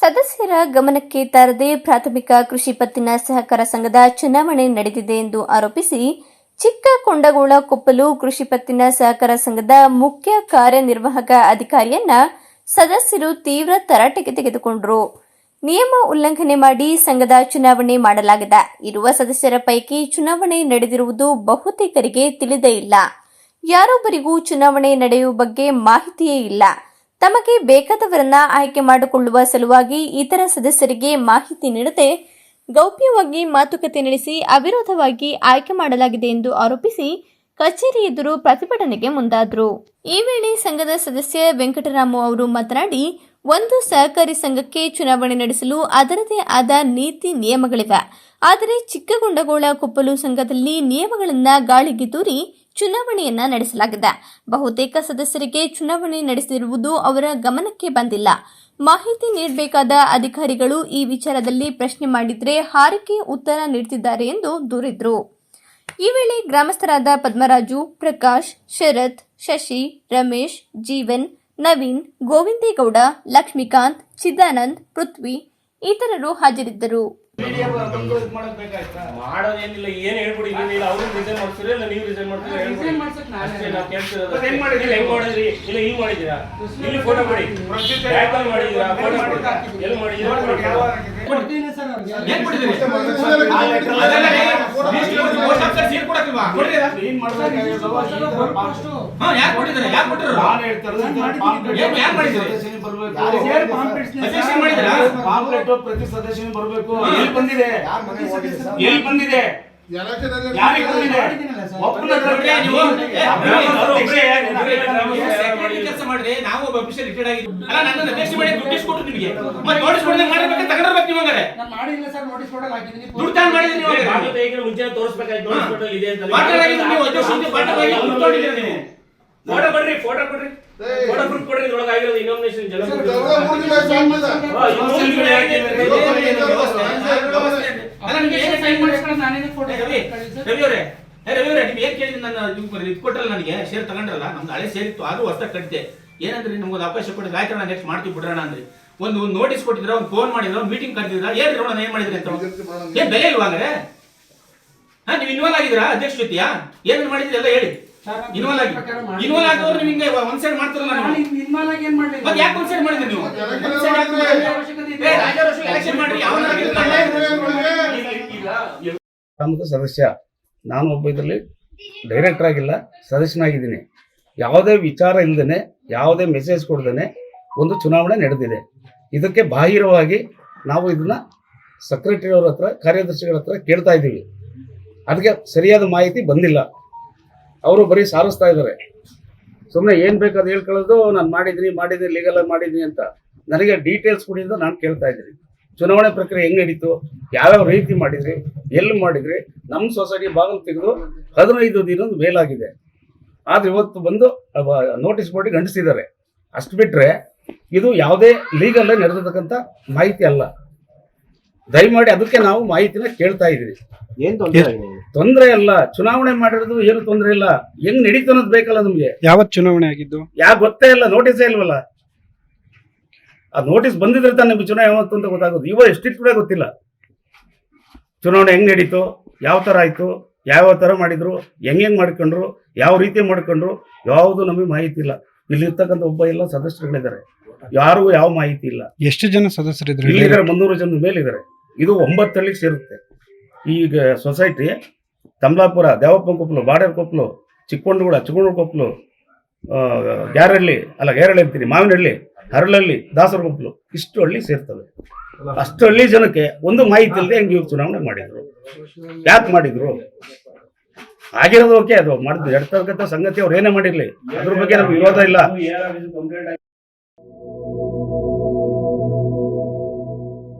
ಸದಸ್ಯರ ಗಮನಕ್ಕೆ ತಾರದೆ ಪ್ರಾಥಮಿಕ ಕೃಷಿ ಪತ್ತಿನ ಸಹಕಾರ ಸಂಘದ ಚುನಾವಣೆ ನಡೆದಿದೆ ಎಂದು ಆರೋಪಿಸಿ ಚಿಕ್ಕಕೊಂಡಗೋಳ ಕೊಪ್ಪಲು ಕೃಷಿ ಪತ್ತಿನ ಸಹಕಾರ ಸಂಘದ ಮುಖ್ಯ ಕಾರ್ಯನಿರ್ವಾಹಕ ಅಧಿಕಾರಿಯನ್ನ ಸದಸ್ಯರು ತೀವ್ರ ತರಾಟೆಗೆ ತೆಗೆದುಕೊಂಡರು. ನಿಯಮ ಉಲ್ಲಂಘನೆ ಮಾಡಿ ಸಂಘದ ಚುನಾವಣೆ ಮಾಡಲಾಗಿದೆ. ಇರುವ ಸದಸ್ಯರ ಪೈಕಿ ಚುನಾವಣೆ ನಡೆದಿರುವುದು ಬಹುತೇಕರಿಗೆ ತಿಳಿದೇ ಇಲ್ಲ. ಯಾರೊಬ್ಬರಿಗೂ ಚುನಾವಣೆ ನಡೆಯುವ ಬಗ್ಗೆ ಮಾಹಿತಿಯೇ ಇಲ್ಲ. ತಮಗೆ ಬೇಕಾದವರನ್ನ ಆಯ್ಕೆ ಮಾಡಿಕೊಳ್ಳುವ ಸಲುವಾಗಿ ಇತರ ಸದಸ್ಯರಿಗೆ ಮಾಹಿತಿ ನೀಡದೆ ಗೌಪ್ಯವಾಗಿ ಮಾತುಕತೆ ನಡೆಸಿ ಅವಿರೋಧವಾಗಿ ಆಯ್ಕೆ ಮಾಡಲಾಗಿದೆ ಎಂದು ಆರೋಪಿಸಿ ಕಚೇರಿ ಎದುರು ಪ್ರತಿಭಟನೆಗೆ ಮುಂದಾದರು. ಈ ವೇಳೆ ಸಂಘದ ಸದಸ್ಯ ವೆಂಕಟರಾಮು ಅವರು ಮಾತನಾಡಿ, ಒಂದು ಸಹಕಾರಿ ಸಂಘಕ್ಕೆ ಚುನಾವಣೆ ನಡೆಸಲು ಅದರದೇ ಆದ ನೀತಿ ನಿಯಮಗಳಿವೆ. ಆದರೆ ಚಿಕ್ಕಗೊಂಡಗೋಳ ಕೊಪ್ಪಲು ಸಂಘದಲ್ಲಿ ನಿಯಮಗಳನ್ನು ಗಾಳಿಗೆ ತೂರಿ ಚುನಾವಣೆಯನ್ನ ನಡೆಸಲಾಗಿದೆ. ಬಹುತೇಕ ಸದಸ್ಯರಿಗೆ ಚುನಾವಣೆ ನಡೆಸಿರುವುದು ಅವರ ಗಮನಕ್ಕೆ ಬಂದಿಲ್ಲ. ಮಾಹಿತಿ ನೀಡಬೇಕಾದ ಅಧಿಕಾರಿಗಳು ಈ ವಿಚಾರದಲ್ಲಿ ಪ್ರಶ್ನೆ ಮಾಡಿದ್ರೆ ಹಾರಿಕೆ ಉತ್ತರ ನೀಡುತ್ತಿದ್ದಾರೆ ಎಂದು ದೂರಿದ್ರು. ಈ ವೇಳೆ ಗ್ರಾಮಸ್ಥರಾದ ಪದ್ಮರಾಜು, ಪ್ರಕಾಶ್, ಶರತ್, ಶಶಿ, ರಮೇಶ್, ಜೀವನ್, ನವೀನ್, ಗೋವಿಂದೇಗೌಡ, ಲಕ್ಷ್ಮೀಕಾಂತ್, ಚಿದಾನಂದ್, ಪೃಥ್ವಿ ಇತರರು ಹಾಜರಿದ್ದರು. ಮಾಡೋದೇನಿಲ್ಲ, ಏನ್ ಹೇಳ್ಬಿಡಿ. ಅವ್ರು ರಿಸೈನ್ ಮಾಡ್ತೀರಿ ಇಲ್ಲ ನೀವು ರಿಸೈನ್ ಮಾಡ್ತೀರಿ ಹೆಂಗ್ ಮಾಡಿದ್ರಿ? ಇಲ್ಲ ಹಿಂಗ್ ಮಾಡಿದೀರಾ? ಇಲ್ಲಿ ಫೋಟೋ ಮಾಡಿ ಮಾಡಿದೀರಾ? ಫೋಟೋ ಎಲ್ಲಿ ಮಾಡಿದೀರಾ? ಪ್ರತಿ ಸದಸ್ಯ ಬರಬೇಕು. ಎಲ್ಲಿ ಬಂದಿದೆ? ಎಲ್ಲಿ ಬಂದಿದೆ? ಕೆಲಸ ಮಾಡಿದ್ರೆ ನಾವು ಒಬ್ಬ ಅಫಿಷಿಯಲ್ ರಿಟೈರ್ಡ್ ಆಗಿದ್ದೀವಿ. ಅಲ್ಲ ನನ್ನ ಅಧ್ಯಕ್ಷ ಮಾಡಿ ನೋಟಿಸ್ ಕೊಟ್ಟು ನಿಮಗೆ ಮತ್ತೆ ನೋಟಿಸ್ ಕೊಡದೆ ಮಾಡಬೇಕು ತಗೊಂಡ್ಬರ್ಬೇಕು ನೀವು. ಹಂಗಾರೆ ನಾನು ಮಾಡಿಲ್ಲ ಸರ್, ನೋಟಿಸ್ ಕೊಡಲ್ಲ ಹಾಕಿದ್ದೀನಿ. ದುಡ್ಡು ತಾನು ಮಾಡಿದ್ರಿ ನೀವು. ಈಗ ಮುಂಚೆ ತೋರಿಸಬೇಕಾಯ್ತು. ನೋಟಿಸ್ ಕೊಟ್ಟಲ್ಲಿ ಇದೆ ಅಂತ ಮಾತಾಡಾಗಿದ್ದು ನೀವು ಅಧ್ಯಕ್ಷ ಅಂತ ಪಾಠವಾಗಿ ದುಡ್ಡು ತೊಗೊಂಡಿದ್ದೀರಾ ನೀವು. ಫೋಟೋ ಕೊಡ್ರಿ, ಫೋಟೋ ಕೊಡ್ರಿ, ಫೋಟೋ ಪ್ರೂಫ್ ಕೊಡ್ರಿ. ಇದ್ರೊಳಗೆ ಆಗಿರೋದು ಇನಾಮಿನೇಷನ್ ಜನ ರವಿಯವರೇ ನೀವು ಏನ್ ಕೇಳಿದ್ರೆ ನಾನು ಇದು ಕೊಟ್ಟರಲ್ಲ, ನನಗೆ ಶೇರ್ ತಗೊಂಡ್ರಲ್ಲ, ನಮ್ದು ಹಳೆ ಶೇರ್ ಇತ್ತು, ಅದು ಹೊಸ ಕಟ್ಟಿದೆ. ಏನಂದ್ರಿ ನಮ್ಗೊಂದು ಅವಕಾಶ ಕೊಟ್ಟಿದ್ರೆ ಆಯ್ತು ನಾನು ನೆಕ್ಸ್ಟ್ ಮಾಡ್ತೀವಿ ಬಿಡ್ರೋಣ ಅಂದ್ರಿ. ಒಂದು ನೋಟಿಸ್ ಕೊಟ್ಟಿದ್ರ, ಒಂದು ಫೋನ್ ಮಾಡಿದ್ರ, ಒಂದು ಮೀಟಿಂಗ್ ಕರೆದಿದ್ರ, ಏನ್ ನೋಡೋಣ ಏನ್ ಮಾಡಿದ್ರಿ ಅಂತ. ಏನ್ ಬೆಲೆ ಇಲ್ವಾ ಅಂದ್ರೆ? ನೀವು ಇನ್ವಾಲ್ವ್ ಆಗಿದ್ರಾ ಅಧ್ಯಕ್ಷ ಜೊತೆಯಾ? ಏನ್ ಮಾಡಿದ್ರಿ ಎಲ್ಲ ಹೇಳಿ. ಇನ್ವಾಲ್ವ್ ಆಗಿದವ್ರು ನೀವು ಹಿಂಗೆ ಒಂದ್ ಸೈಡ್ ಮಾಡ್ತಾರಲ್ಲ. ಮತ್ತೆ ಯಾಕೆ ಒಂದ್ ಸೈಡ್ ಮಾಡಿದ್ರಿ ನೀವು? ಎಲೆಕ್ಷನ್ ಮಾಡ್ರಿ. ನಮ್ಮದು ಸದಸ್ಯ, ನಾನು ಒಬ್ಬ ಇದರಲ್ಲಿ ಡೈರೆಕ್ಟರ್ ಆಗಿಲ್ಲ, ಸದಸ್ಯನಾಗಿದ್ದೀನಿ. ಯಾವುದೇ ವಿಚಾರ ಇಲ್ಲದೇ, ಯಾವುದೇ ಮೆಸೇಜ್ ಕೊಡ್ದೇ ಒಂದು ಚುನಾವಣೆ ನಡೆದಿದೆ. ಇದಕ್ಕೆ ಬಾಹಿರವಾಗಿ ನಾವು ಇದನ್ನ ಸೆಕ್ರೆಟರಿ ಅವ್ರ ಹತ್ರ, ಕಾರ್ಯದರ್ಶಿಗಳ ಹತ್ರ ಕೇಳ್ತಾ ಇದ್ದೀವಿ. ಅದಕ್ಕೆ ಸರಿಯಾದ ಮಾಹಿತಿ ಬಂದಿಲ್ಲ. ಅವರು ಬರೀ ಸಾರಿಸ್ತಾ ಇದ್ದಾರೆ. ಸುಮ್ಮನೆ ಏನು ಬೇಕಾದ ಹೇಳ್ಕೊಳ್ಳೋದು, ನಾನು ಮಾಡಿದ್ದೀನಿ ಲೀಗಲ್ ಮಾಡಿದ್ದೀನಿ ಅಂತ. ನನಗೆ ಡೀಟೇಲ್ಸ್ ಕೊಡಿದ್ದು ನಾನು ಕೇಳ್ತಾ ಇದ್ದೀನಿ. ಚುನಾವಣೆ ಪ್ರಕ್ರಿಯೆ ಹೆಂಗೆ ನಡೀತು, ಯಾವ್ಯಾವ ರೀತಿ ಮಾಡಿದ್ರಿ, ಎಲ್ಲಿ ಮಾಡಿದ್ರಿ. ನಮ್ಮ ಸೊಸೈಟಿ ಬಾಗಿಲು ತೆಗೆದು 15 ದಿನದ ಮೇಲಾಗಿದೆ. ಆದರೆ ಇವತ್ತು ಬಂದು ನೋಟಿಸ್ ಬೋರ್ಡಿಗೆ ಅಂಟಿಸಿದ್ದಾರೆ. ಅಷ್ಟು ಬಿಟ್ಟರೆ ಇದು ಯಾವುದೇ ಲೀಗಲ್ಲೇ ನಡೆದಿರ್ತಕ್ಕಂಥ ಮಾಹಿತಿ ಅಲ್ಲ. ದಯಮಾಡಿ ಅದಕ್ಕೆ ನಾವು ಮಾಹಿತಿನ ಕೇಳ್ತಾ ಇದ್ದೀವಿ. ತೊಂದರೆ ಅಲ್ಲ, ಚುನಾವಣೆ ಮಾಡಿರೋದು ಏನು ತೊಂದರೆ ಇಲ್ಲ. ಹೆಂಗ್ ನಡೀತು ಅನ್ನೋದು ಬೇಕಲ್ಲ ನಮ್ಗೆ. ಯಾವತ್ ಚುನಾವಣೆ ಆಗಿದ್ದು ಗೊತ್ತೇ ಇಲ್ಲ, ನೋಟಿಸೇ ಇಲ್ವಲ್ಲ. ಆ ನೋಟಿಸ್ ಬಂದಿದ್ರೆ ತಾನೆ ನಮ್ಗೆ ಚುನಾವಣೆ ಯಾವತ್ತು ಅಂತ ಗೊತ್ತಾಗೋದು. ಇವಾಗ ಎಷ್ಟಿಟ್ಟು ಕೂಡ ಗೊತ್ತಿಲ್ಲ ಚುನಾವಣೆ ಹೆಂಗ್ ನಡೀತು, ಯಾವ ತರ ಆಯ್ತು, ಯಾವ ತರ ಮಾಡಿದ್ರು, ಹೆಂಗ್ ಮಾಡ್ಕೊಂಡ್ರು, ಯಾವ ರೀತಿ ಮಾಡ್ಕೊಂಡ್ರು, ಯಾವುದು ನಮಗೆ ಮಾಹಿತಿ ಇಲ್ಲ. ಇಲ್ಲಿರ್ತಕ್ಕಂಥ ಒಬ್ಬ ಎಲ್ಲ ಸದಸ್ಯರುಗಳಿದ್ದಾರೆ, ಯಾರಿಗೂ ಯಾವ ಮಾಹಿತಿ ಇಲ್ಲ. ಎಷ್ಟು ಜನ ಸದಸ್ಯರಿದ್ರು? ಇಲ್ಲಿದ್ದಾರೆ 300 ಜನದ ಮೇಲಿದ್ದಾರೆ. ಇದು 9 ಹಳ್ಳಿಗೆ ಸೇರುತ್ತೆ. ಈಗ ಸೊಸೈಟಿ ತಮ್ಲಾಪುರ, ದೇವಪ್ಪನ ಕೊಪ್ಪಲು, ಬಾಡೇರ್ ಕೊಪ್ಪಲು, ಚಿಕ್ಕೊಂಡಗೂಡ ಕೊಪ್ಪಲು, ಗ್ಯಾರಹಳ್ಳಿ ಅಂತೀನಿ, ಮಾವಿನಹಳ್ಳಿ, ಹರಳಹಳ್ಳಿ, ದಾಸರ ಕೊಪ್ಪಲು, ಇಷ್ಟು ಹಳ್ಳಿ ಸೇರ್ತವೆ. ಅಷ್ಟು ಹಳ್ಳಿ ಜನಕ್ಕೆ ಒಂದು ಮಾಹಿತಿ ಇಲ್ಲದೆ ಹೆಂಗೆ ಇವ್ರು ಚುನಾವಣೆ ಮಾಡಿದ್ರು, ಯಾಕೆ ಮಾಡಿದ್ರು? ಆಗಿರೋದು ಓಕೆ, ಅದು ಮಾಡಿದ್ರು ಎಡ್ತಕ್ಕಂಥ ಸಂಗತಿ ಅವ್ರು ಏನೇ ಮಾಡಿರ್ಲಿ, ಅದ್ರ ಬಗ್ಗೆ ನಮ್ಗೆ ವಿರೋಧ ಇಲ್ಲ.